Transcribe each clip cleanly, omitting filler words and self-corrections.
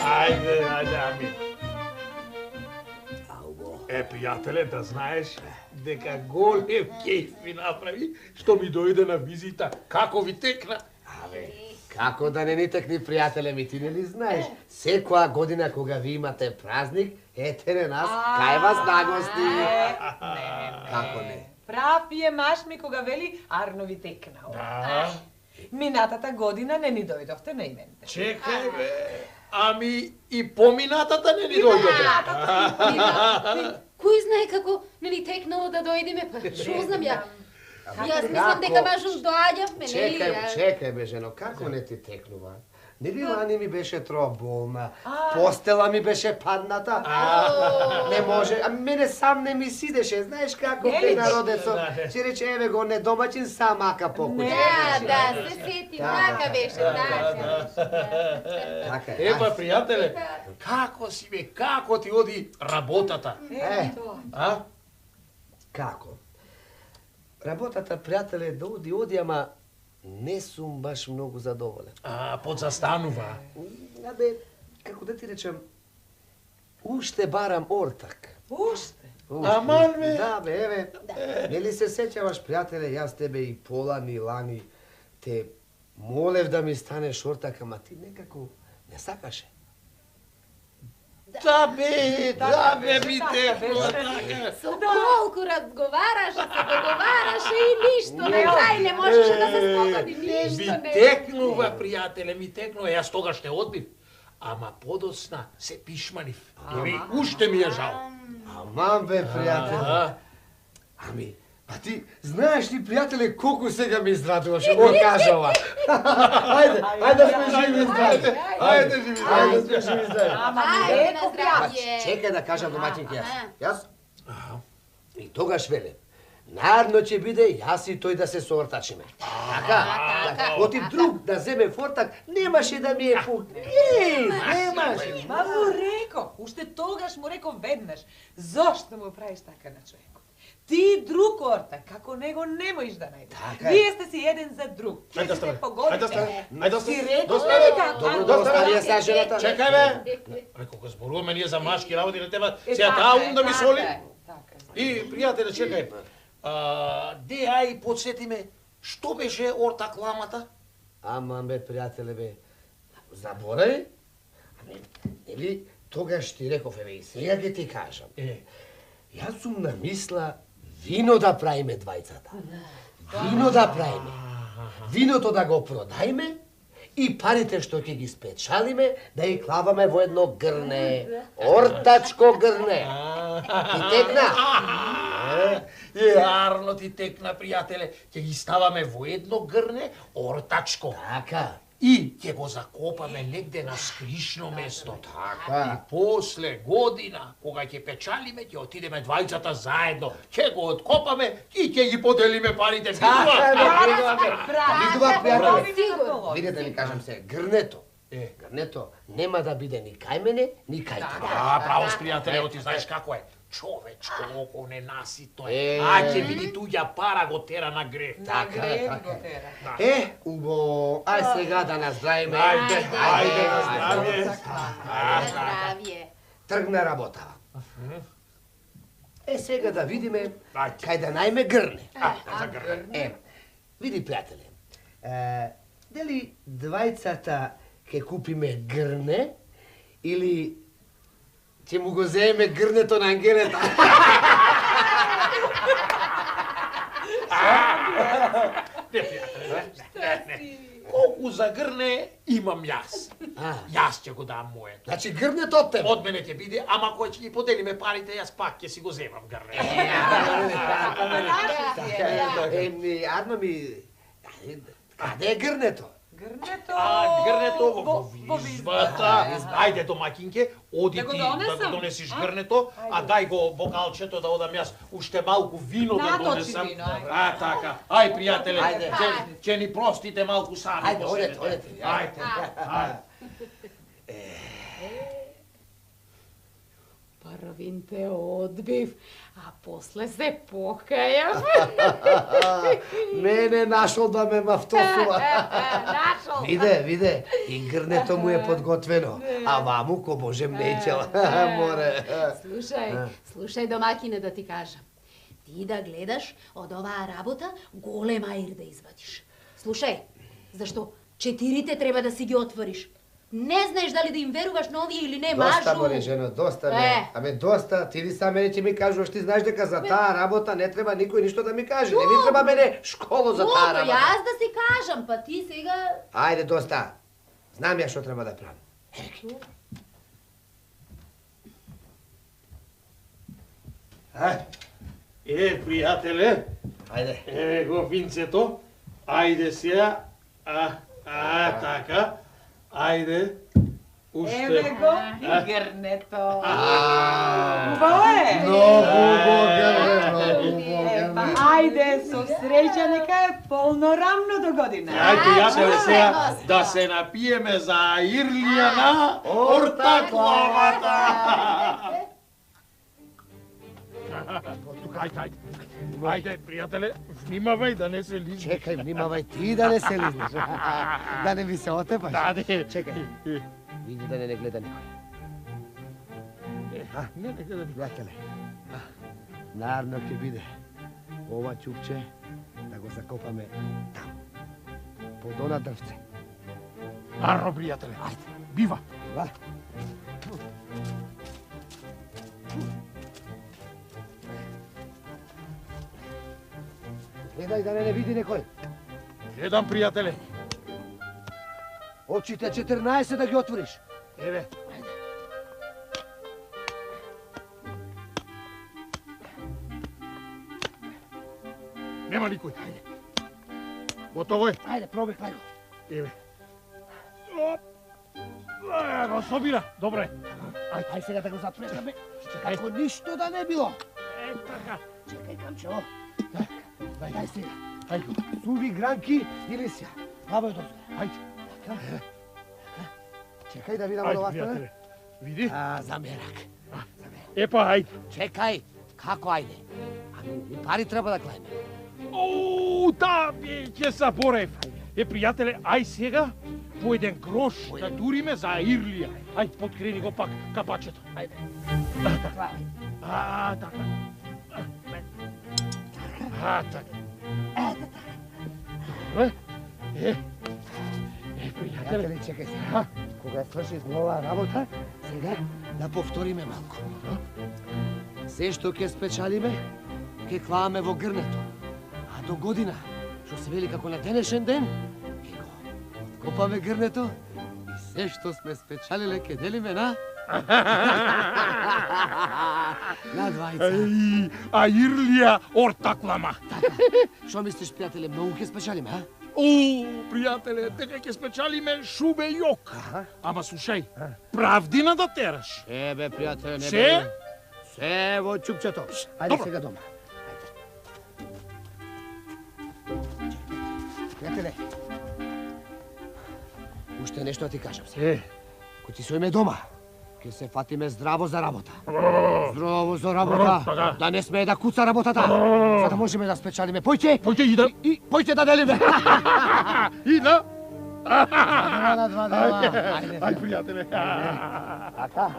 Ајде, ами. Пријателе, да знаеш дека голем кејф ми направи што ми дојде на визита. Како ви текна? Како да не ни текни, пријателе ми, ти не ли знаеш? Секоја година кога ви имате празник, ете нас, кај вас нагости. Како не? Прав е маш ми кога вели Арно ви текнал. Минатата година не ни дојдовте на имените. Чекај бе, ами и поминатата не ни дојдовте. Кој знае како не ни текнало да дојдеме, па шо знам ја. Јас мислам дека мажум доаѓавме, нели? Чекај бе, жено, како не ти текнува? Нели лани ми беше троа болна, постела ми беше падната. Не може, а мене сам не ми сидеше, знаеш како кај народецо. Си рече, еве го не домаќин сам ака покуќа. Да, се сети, така беше, така. Епа, пријателе, како си бе, како ти оди работата? Како? Работата, пријателе, да оди, ама не сум баш многу задоволен. Подзастанува? Абе, како да ти речем, уште барам ортак. Уште? Аман бе? Да бе, еве. Нели се сеќаваш, пријателе, јас тебе и полани, лани, те молев да ми станеш ортак, ама ти некако не сакаше. Да бе, ми текнува. Со колку разговараше, се договараше и ништо, на крај не можеше да се спогоди ништо. Ми текнува, пријателе, ми текнува, јас тогаш те одбив. Ама подоцна се пишманив. Еви, уште ми е жал. Аман бе, пријателе. Ами, а ти знаеш ли, пријателе, колку сега ми издрадуваш, го кажава. Ајде да сме живи и здрави. Ајде сме живи и здрави. Ајде на здравје. Чекај да кажам домаќинки јас. И тогаш веле, наредно ќе биде јас и тој да се соортачиме. Така? Оти друг да земе фортак, немаше да ми е пук. Немаше. Ма му реков, уште тогаш му реков веднаш. Зошто му правиш така на човекот? Ти друг ортак, како него не можеш да најдеш. Вие сте си еден за друг. Ќе се погодите. Си реков дека... Добро, остави ја са жената. Чекај бе. Кога зборуваме ние за машки работи на тебе, сега таа ум да ми соли. И, пријателе, чекај. Де ај подсетиме, што беше ортак ламата? Аман бе, пријателе бе, заборави? Нели, тогаш ти реков, еве и сега ќе ти кажам. Јас сум намисла вино да правиме двајцата. Вино да правиме. Виното да го продајме и парите што ќе ги спечалиме да ги клаваме во едно грне. Ортачко грне. Ти текна? Арно ти текна, пријателе. Ќе ги ставаме во едно грне ортачко. Така. И ќе го закопаме негде на скришно место. Така. И после година, кога ќе печалиме, ќе отидеме двајцата заедно. Ќе го откопаме и ќе ги поделиме парите. Видува, пријателе. Сигурно. Видете да ви кажам се, грнето нема да биде ни кај мене, ни кај тоа. Право с пријателе, ти знаеш како е. Човечко око ненасито е. Ќе види туѓа пара го тера на грев. На грев го тера. Убаво. Ај сега да наздравиме. Ајде на здравје. На здравје. Тргна работава. Сега да видиме кај да најме грне. Види, пријателе, дали двајцата ќе купиме грне или ќе му го земеме грнето на Ангелета? Не, пријателе, колку за грне имам јас. Јас ќе го дам моето. Значи грнето од тебе? Од мене ќе биде, ама кој ќе ги поделиме парите, јас пак ќе си го земам грне. Адма ми, каде е грнето? Грнето во избата. Ајде, домаќинке, оди ти да го донесиш грнето, а дај го бокалчето да одам јас уште малку вино да донесам. Така. Ај, пријателе, ќе ни простите малку сами. Ајде, одете. Ајде. Па Парвин те одбив, а после се покајав. Мене нашол да ме мафтосува. Нашол. Виде, и грнето му е подготвено, а ваму ко Божем неќел. Море. Слушај домакине да ти кажам. Ти да гледаш од оваа работа голем аир да извадиш. Слушај, зашто 4 треба да си ги отвориш. Не знаеш дали да им веруваш на овие или не, мажу. Доста, море жено, доста не. Аме доста, ти сам мене ќе ми кажуваш, ти знаеш дека за таа работа не треба никој ништо да ми каже. Не ми треба мене школо за таа работа. Јас да си кажам, па ти сега... Ајде, доста. Знам ја што треба да правам. Пријателе. Ајде. Го винцето. Ајде сега. Така. Ајде. Уште. Еве го и грнето. Убаво е. Многу грне. Ајде, со среќа, нека е полно рамно до година. Ајде, пријателе, сега да се напиеме за Ирлија на ортаклавата. Ајде, пријателе, внимавај да не се лизнеш. Чекај, внимавај ти да не се лизнеш. Да не ви се отепаш. Чекај. Види да не гледа никој. Не гледа никој. Пријателе, нарно ќе биде ова чупче да го закопаме таму, под она дрвце. Арно, пријателе. Бива. Гледај да не види некој. Гледам, пријателе. Очите 14 да ги отвориш. Еве. Нема никој. Готово е. Ајде, пробај го. Еве. Го собира. Добре. Ајде сега да го затвориш. Како ништо да не било. Така. Чекај, камчево. Дај сега. Суви гранки и лисја. Плавај дозве. Ајде. Чекај да видам од ова страна. Пријателе. Види? Замерак. Епа, ајде. Чекај. Како ајде? И пари треба да клајме. Ќе заборев. Пријателе, ај сега по еден грош да туриме за Ирлија. Ај, подкрени го пак капачето. Ајде. Така. Така. Пријателе, чекај сега. Кога сврши нова работа, сега да повториме малку. Се што ќе спечалиме, ќе клаваме во грнето. А до година, што се вели како на денешен ден, ќе го откопаме грнето и се што сме спечалиле ќе делиме на... на двајца. А Ирлија ортаклама. Така. Што мислиш, пријателе, многу ќе спечалиме, а? Пријателе, дека ќе спечалиме шубе јок. Ама слушај, правдина да тераш. Бе, пријателе, не Се? бе. Се во чупчето. Ајде сега дома. Пријателе, уште нешто ти кажам се. Кој ти соиме дома, ќе се фатиме здраво за работа. Здраво за работа. Да не смее да куца работата. За да можеме да спечалиме. Појќе и да... Појќе да делиме. И да... На два. Ај, пријателе. Така.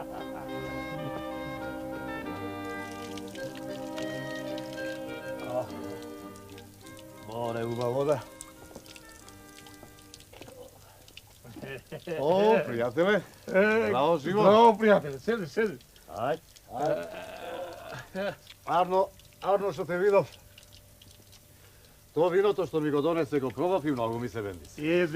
Море, убаво да. О, пријателе. Браво, живо. Браво, пријателе. Седи. Ајде. Арно, што те видов. Тоа виното што ми го донесе го пробав и многу ми се вендиси.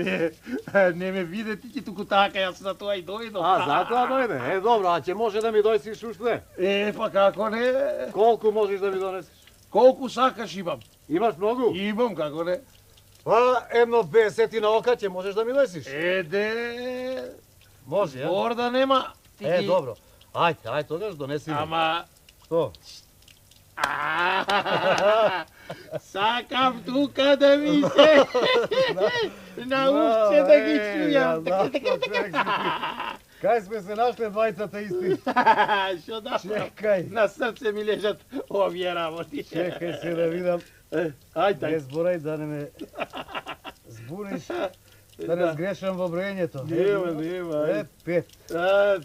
Не ме виде ти ки туку така, јас за тоа и дојдов. Затоа дојде. Добро, а ќе може да ми дојсиш уште? Па како не? Колку можеш да ми донесеш? Колку сакаш имам. Имаш многу? Имам, како не? Па, едно 50 на ока ќе можеш да ми донесиш? Може, ја? Збор да нема. Добро. Ајде, тогаш донеси ми. Ама... Што? Сакам тука да ми се... На уште да ги чујам. Кај сме се нашли двајцата исти? Шо да? Чекај. На срце ми лежат овие работи. Чекај се да видам. Ајде. Не зборај да не ме збуниш, да не сгрешам во броењето. Нема. 5.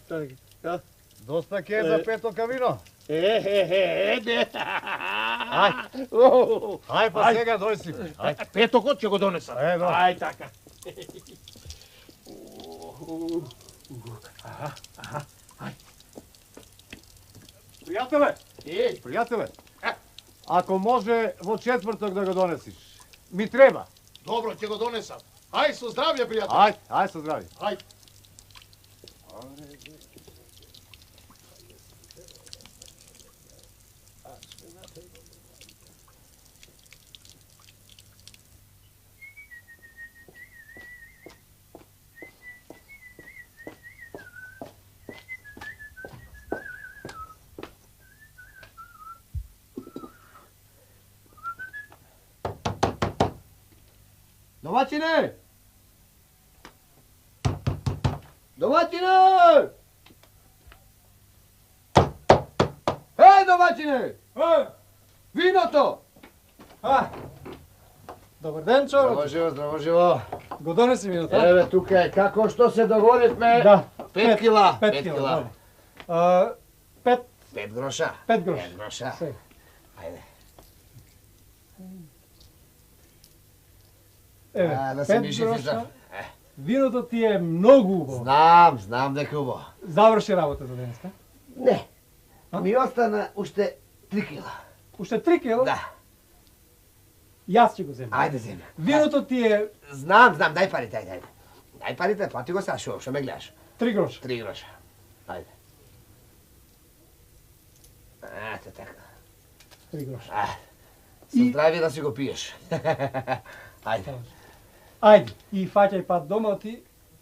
Така. Доста ке за пето кавино. Не. Ај па сега дој си. Петокот ќе го донесам. Ај така. Пријателе, ако може во четврток да го донесиш, ми треба. Добро, ќе го донесам. Ај со здравје, пријател. Ај со здравје. Ај. Домаќине! Домаќине! домаќине! Виното! Добар ден, човек. Здраво живо, здраво живо. Го донеси виното? Еве, тука е. Како што се договоривме? Да. 5 кила. 5 кила. 5 гроша. 5 гроша. 5 гроша. Ајде. Еве, да се 5 миши гроша. физа. Виното ти е многу убаво. Знам дека убаво. Заврши работа за денеска? Не. Ми остана уште 3 кила. Уште 3 кила? Да. Јас ќе го земам. Ајде земе. Виното ти е... Знам, дај парите, ајде. Дај парите, плати го сега, шо ме гледаш? 3 гроша. 3 гроша. Ајде. Ето така. 3 гроша. Со здравје да си го пиеш. Ајде. Ајде, и фаќај пат дома ти,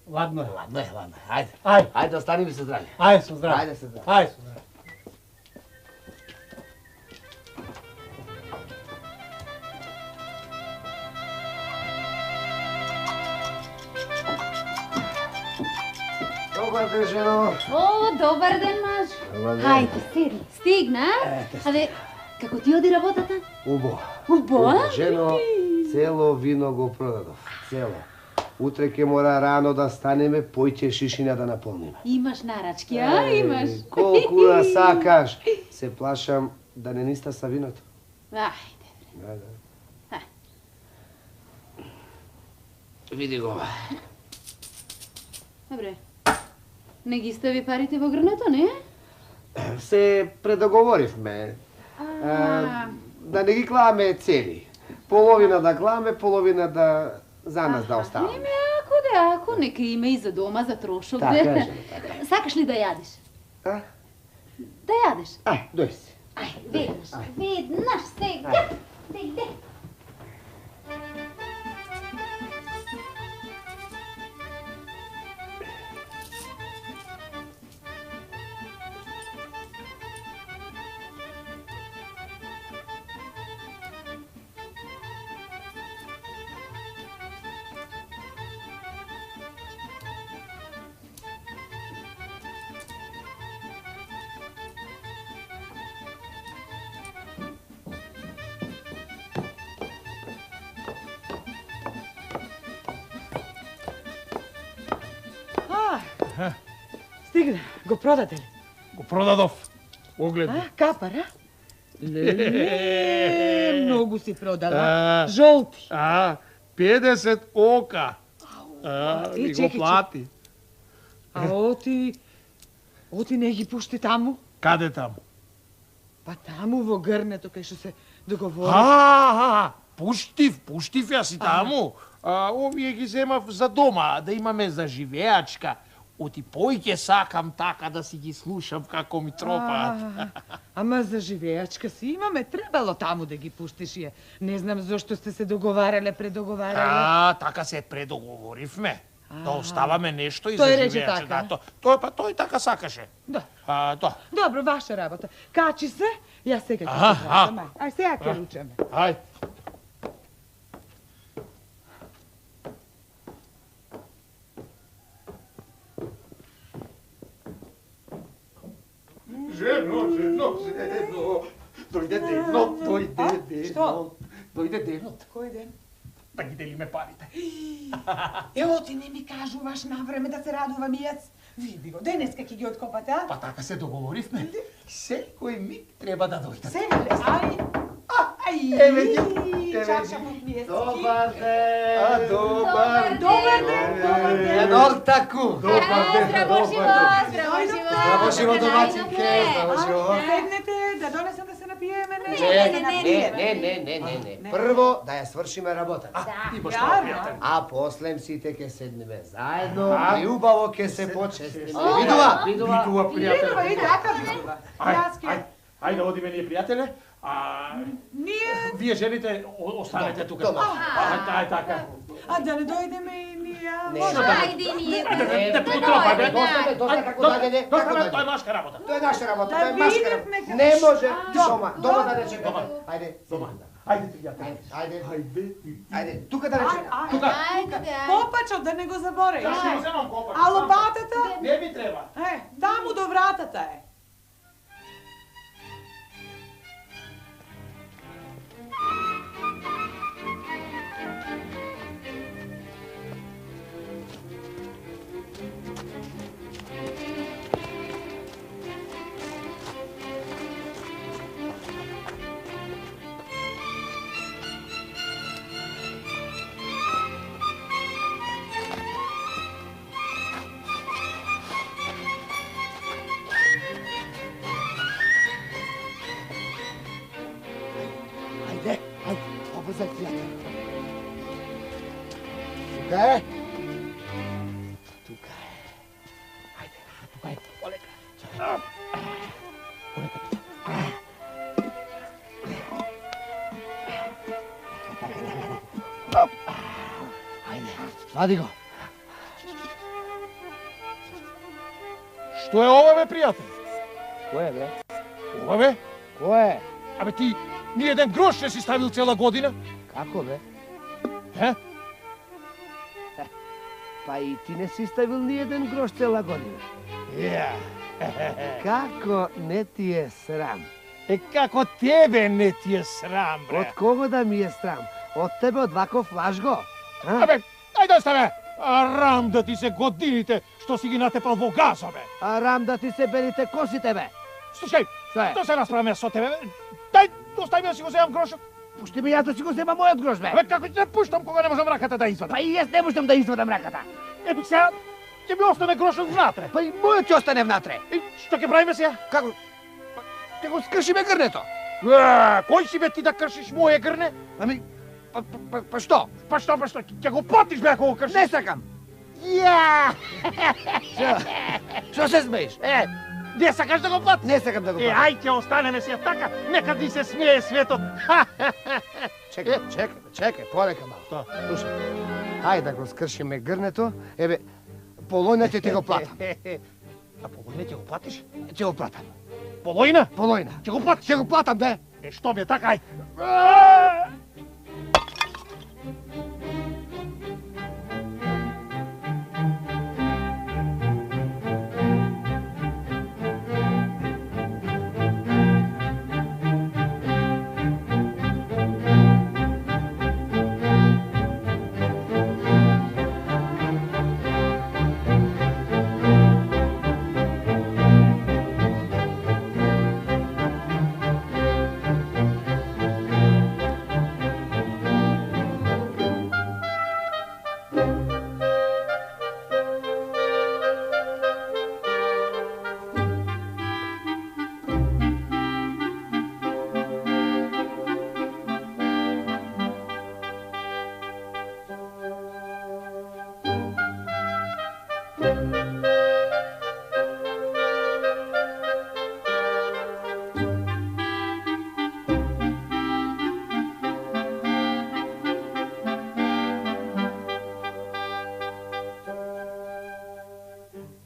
ладно е. Ладно е, ладно е. Ајде. Ајде. Ајде, остани ми со здравје. Ајде со здравје. Ајде со здравје. Ајде со здравје. Добар ден, жено. О, добар ден, маж. Добар ден. Хајде, седи. Стигна? Абе, како ти оди работата? Убо. Убо? Жено, цело вино го продадов. Цело. Утре ќе мора рано да станеме, појќе шишина да наполниме. Имаш нарачки, а? Имаш. Колку да сакаш. Се плашам да не ниста са виното. Ајде. Да. Види го. Добре. Не ги стави парите во грнето, не? Се предоговоривме. Да не ги кламе цели. Половина да кламе, половина да за нас да оставаме. Име, ако, нека има и за дома, за трошок. Така, жена, така. Сакаш ли да јадеш? А? Да јадеш? Дој си. Веднаш, сега. Де. Стигна, го продаде ли? Го продадов. Огледни. Капар, а? Леле, многу си продала. Жолти. 50 ока. И Ми го плати. Оти не ги пушти таму? Каде таму? Па таму во грнето кај што се договори. Пуштив јас и таму. Овие ги земав за дома, да имаме за живеачка. Оти појќе сакам така да си ги слушам како ми тропаат. Ама за живеачка си имаме, требало таму да ги пуштиш ја. Не знам зошто сте се договарале, предоговарале. Така се предоговоривме. Да оставаме нешто и Тој за рече живеачка. така? Тој така сакаше. Да. Добро, ваша работа. Качи се, јас сега ќе се вратам. Ај сега ќе ручаме. Ајде. Жено. Дојде денот, дојде денот. Дојде денот. Кој ден? Да ги делиме парите. Ево ти не ми кажуваш на време да се радува мијац. Види го, денеска ќе ги откопате, а? Па така се договоривме. Секој миг треба да дојде. Сега ле, ај, Еве ги. чашапот мијацки. Добар ден. Добар ден. Едор таку. Здраво живот. Здраво живот, домачинке. Здраво живот. Седнете, да донесам да се напиеме Не. Прво да ја свршиме работата. Ти баш тоа пријател. А после сите ќе седнеме заедно и убаво ќе се почестиме. Видува пријател. Иде, ака видува. Ајде, одиме ние пријателе. Ние? Вие жените останете тука. Ајде, така. А да не дојдеме и ние? Ајде ние. Доста како даде. Тоа е машка работа. Тоа е наша работа, тоа е Да машка видевме работа. како- Не може. Дома да не чекаме. Ајде, Ајде, пријател. Ајде, тука да не чекаме. Копачот да не го забореш. Зашто го земам копач? А лопатата? Не ми треба. Таму до вратата е. Побрзај, пријател. Тука е. Ајде, тука е. Полека. Ајде, вади го. Што е ова, бе, пријател? Кој е, бре? Ова, бе? Кој е? Абе, ти ни еден грош не си ставил цела година? Како, бе? Е? Па и ти не си ставил ни еден грош цела година. Ја. Како не ти е срам? Како тебе не ти е срам, бре? Од кого да ми е срам? Од тебе, од ваков лажго? Абе, ајде оставе! Рам да ти се годините што си ги натепал во газа, бе! Рам да ти се белите косите, бе! Слушај, Што е? да се расправаме со тебе, бе. Дај, остави да си го земам грошот. Пушти ми јас да си го земам мојот грош, бе! Абе, како ќе те пуштам кога не можам раката да извадам? Па и јас не можам да извадам раката. Ето сега, ќе ми остане грошот внатре. Па и мојот ќе остане внатре. И што ќе правиме сега? Како? Ќе го скршиме грнето. Кој си бе ти да кршиш моје грне? Ами, па што? Па што, ќе го потиш бе ако го кршиш? Не сакам. Ја! Што се смееш? Не сакаш да го потиш? Не сакам да го потиш. Ај ќе останеме сега така, нека ни се смее светот. Чекај, полека малку. Слушај, ајде да го скршиме грнето, еве, полојна ќе ти го платам. А полојна ќе го платиш? Ќе го платам. Полојна? Полојна. Ќе го платиш? Ќе го платам, бе. Што бе така, ај.